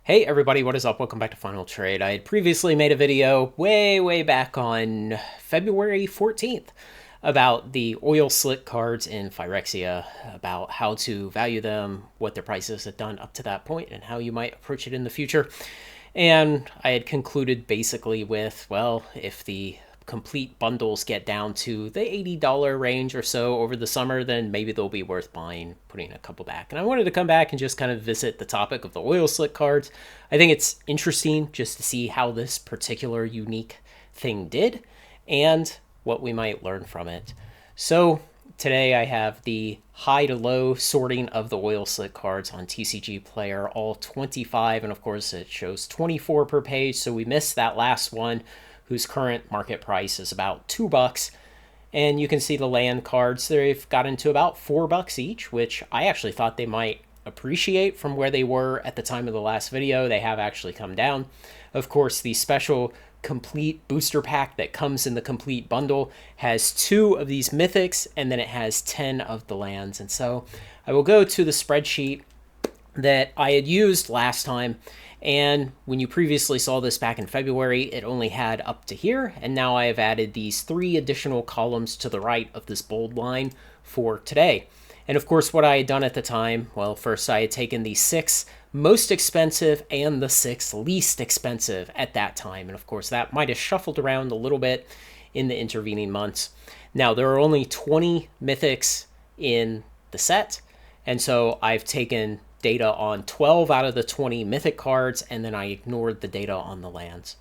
Hey everybody, what is up? Welcome back to Final Trade. I had previously made a video way back on February 14th about the oil slick cards in Phyrexia, about how to value them, what their prices had done up to that point, and how you might approach it in the future. And I had concluded basically with, well, if the complete bundles get down to the $80 range or so over the summer, then maybe they'll be worth buying, putting a couple back. And I wanted to come back and just kind of visit the topic of the oil slick cards. I think it's interesting just to see how this particular unique thing did and what we might learn from it. So today I have the high to low sorting of the oil slick cards on TCG Player, all 25, and of course it shows 24 per page, so we missed that last one, whose current market price is about $2. And you can see the land cards, they've gotten to about $4 each, which I actually thought they might appreciate from where they were at the time of the last video. They have actually come down. Of course, the special complete booster pack that comes in the complete bundle has 2 of these mythics, and then it has 10 of the lands. And so I will go to the spreadsheet that I had used last time, and when you previously saw this back in February, it only had up to here, and now I have added these 3 additional columns to the right of this bold line for today. And of course, what I had done at the time, well, first I had taken the 6 most expensive and the 6 least expensive at that time, and of course that might have shuffled around a little bit in the intervening months. Now, there are only 20 mythics in the set, and so I've taken data on 12 out of the 20 mythic cards, and then I ignored the data on the lands.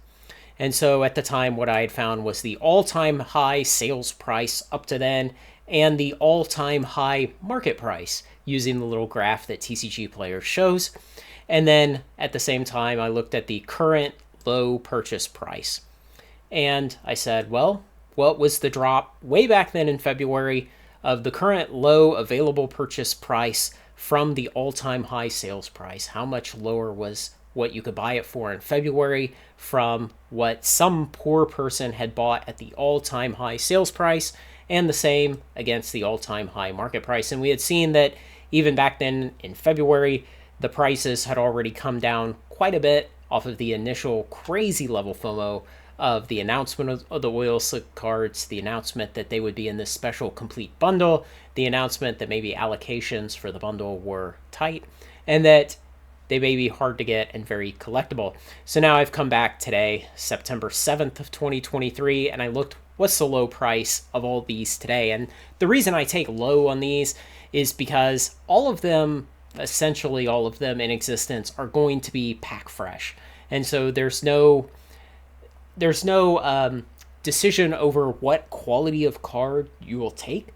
And so at the time, what I had found was the all-time high sales price up to then, and the all-time high market price, using the little graph that TCG Player shows. And then at the same time, I looked at the current low purchase price. And I said, well, what was the drop way back then in February of the current low available purchase price from the all-time high sales price? How much lower was what you could buy it for in February from what some poor person had bought at the all-time high sales price, and the same against the all-time high market price? And we had seen that even back then in February, the prices had already come down quite a bit off of the initial crazy level FOMO of the announcement of the oil slick cards, the announcement that they would be in this special complete bundle, the announcement that maybe allocations for the bundle were tight, and that they may be hard to get and very collectible. So now I've come back today, September 7th of 2023, and I looked what's the low price of all these today. And the reason I take low on these is because all of them, essentially all of them in existence, are going to be pack fresh. And so there's no decision over what quality of card you will take.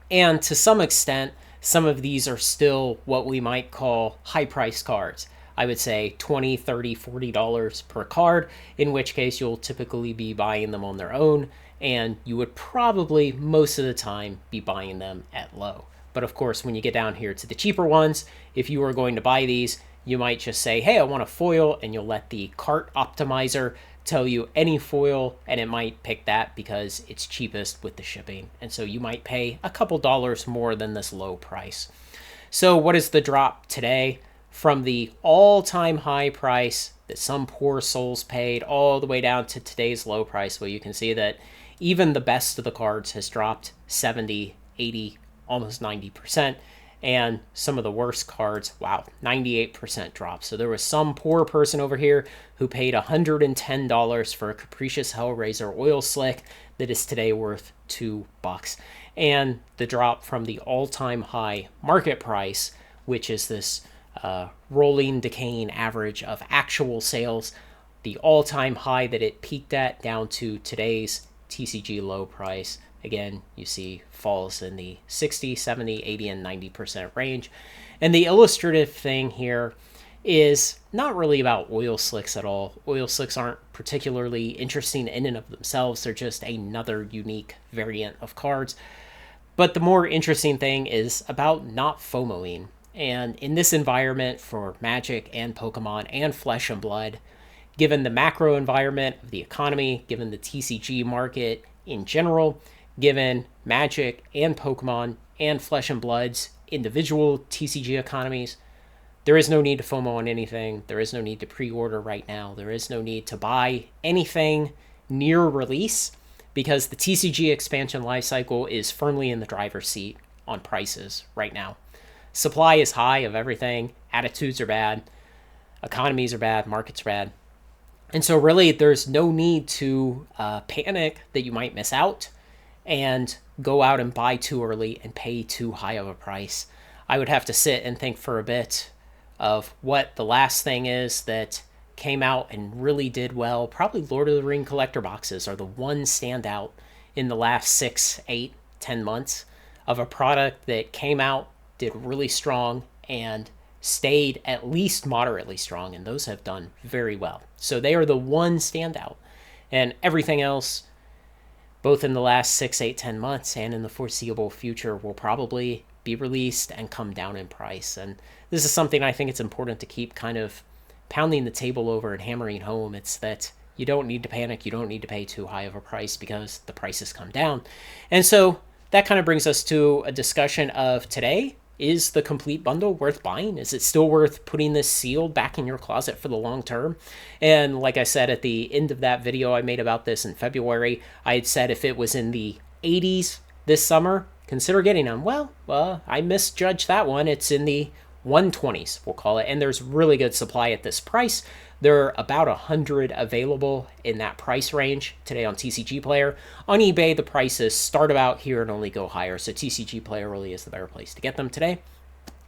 And to some extent, some of these are still what we might call high-priced cards. I would say $20, $30, $40 per card, in which case you'll typically be buying them on their own, and you would probably, most of the time, be buying them at low. But of course, when you get down here to the cheaper ones, if you are going to buy these, you might just say, hey, I want a foil, and you'll let the cart optimizer tell you any foil, and it might pick that because it's cheapest with the shipping. And so you might pay a couple dollars more than this low price. So what is the drop today from the all-time high price that some poor souls paid all the way down to today's low price? Well, you can see that even the best of the cards has dropped 70, 80, almost 90%. And some of the worst cards, wow, 98% drop. So there was some poor person over here who paid $110 for a Capricious Hellraiser Oil Slick that is today worth $2. And the drop from the all-time high market price, which is this rolling decaying average of actual sales, the all-time high that it peaked at down to today's TCG low price, again, you see falls in the 60, 70, 80, and 90% range. And the illustrative thing here is not really about oil slicks at all. Oil slicks aren't particularly interesting in and of themselves. They're just another unique variant of cards. But the more interesting thing is about not FOMOing. And in this environment for Magic and Pokemon and Flesh and Blood, given the macro environment of the economy, given the TCG market in general, given Magic and Pokemon and Flesh and Blood's individual TCG economies, there is no need to FOMO on anything. There is no need to pre-order right now. There is no need to buy anything near release because the TCG expansion lifecycle is firmly in the driver's seat on prices right now. Supply is high of everything. Attitudes are bad. Economies are bad. Markets are bad. And so really there's no need to panic that you might miss out and go out and buy too early and pay too high of a price. I would have to sit and think for a bit of what the last thing is that came out and really did well. Probably Lord of the Ring collector boxes are the one standout in the last 6, 8, 10 months of a product that came out, did really strong, and stayed at least moderately strong, and those have done very well. So they are the one standout. And everything else, both in the last 6, 8, 10 months and in the foreseeable future, will probably be released and come down in price. And this is something I think it's important to keep kind of pounding the table over and hammering home. It's that you don't need to panic. You don't need to pay too high of a price because the prices come down. And so that kind of brings us to a discussion of today. Is the complete bundle worth buying? Is it still worth putting this sealed back in your closet for the long term? And like I said at the end of that video I made about this in February, I had said if it was in the 80s this summer, consider getting them. Well, I misjudged that one. It's in the 120s, we'll call it. And there's really good supply at this price. There are about 100 available in that price range today on TCG Player. On eBay, the prices start about here and only go higher. So TCG Player really is the better place to get them today.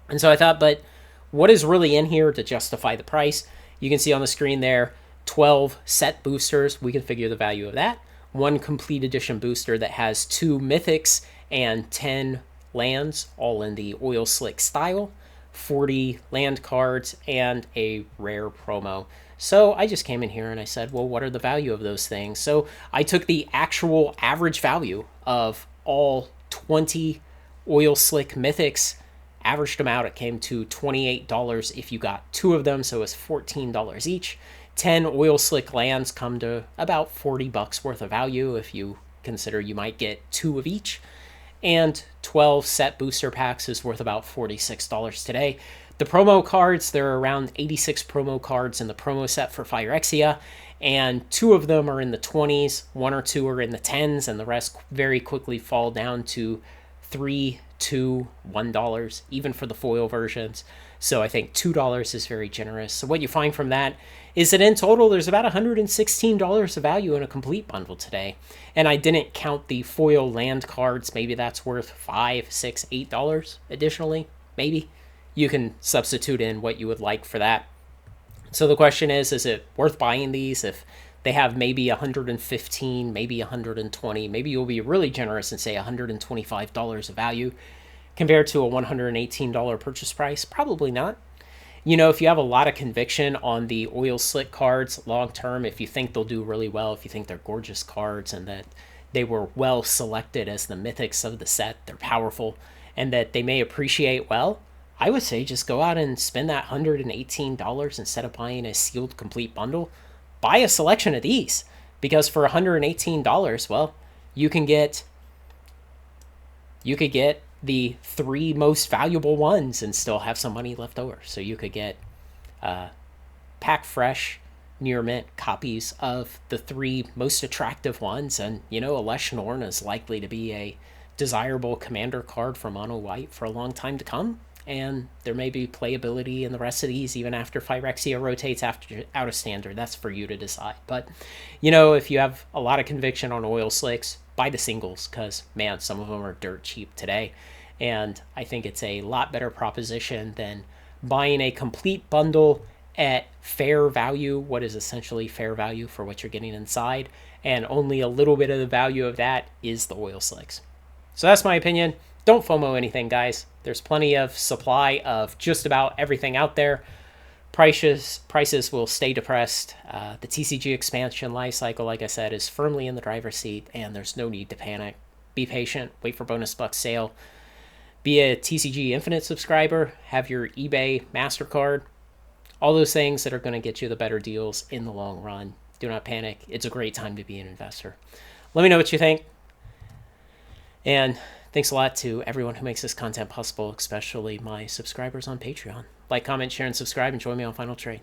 And so I thought, but what is really in here to justify the price? You can see on the screen there, 12 set boosters. We can figure the value of that. One complete edition booster that has 2 mythics and 10 lands, all in the oil slick style. 40 land cards and a rare promo. So I just came in here and I said, well, what are the value of those things? So I took the actual average value of all 20 oil slick mythics, averaged them out. It came to $28 if you got 2 of them, so it's $14 each. 10 oil slick lands come to about $40 worth of value if you consider you might get 2 of each. And 12 set booster packs is worth about $46 today. The promo cards, there are around 86 promo cards in the promo set for Phyrexia, and 2 of them are in the 20s, 1 or 2 are in the 10s, and the rest very quickly fall down to $3, $2, $1, even for the foil versions. So I think $2 is very generous. So what you find from that is that in total, there's about $116 of value in a complete bundle today. And I didn't count the foil land cards. Maybe that's worth $5, $6, $8 additionally, maybe. You can substitute in what you would like for that. So the question is it worth buying these if they have maybe 115, maybe 120, maybe you'll be really generous and say $125 of value compared to a $118 purchase price? Probably not. You know, if you have a lot of conviction on the oil slick cards long term, if you think they'll do really well, if you think they're gorgeous cards and that they were well selected as the mythics of the set, they're powerful, and that they may appreciate well, I would say just go out and spend that $118 instead of buying a sealed complete bundle. Buy a selection of these, because for $118, well, you could get the 3 most valuable ones and still have some money left over. So you could get pack fresh, near mint copies of the 3 most attractive ones, and a Lesh Norn is likely to be a desirable commander card for mono white for a long time to come. And there may be playability in the rest of these even after Phyrexia rotates out of standard. That's for you to decide. But, if you have a lot of conviction on oil slicks, buy the singles because, man, some of them are dirt cheap today. And I think it's a lot better proposition than buying a complete bundle at fair value, what is essentially fair value for what you're getting inside. And only a little bit of the value of that is the oil slicks. So that's my opinion. Don't FOMO anything, guys. There's plenty of supply of just about everything out there. Prices will stay depressed. The TCG expansion life cycle, like I said, is firmly in the driver's seat, and there's no need to panic. Be patient. Wait for bonus bucks sale. Be a TCG Infinite subscriber. Have your eBay MasterCard. All those things that are going to get you the better deals in the long run. Do not panic. It's a great time to be an investor. Let me know what you think. And thanks a lot to everyone who makes this content possible, especially my subscribers on Patreon. Like, comment, share, and subscribe, and join me on Final Trade.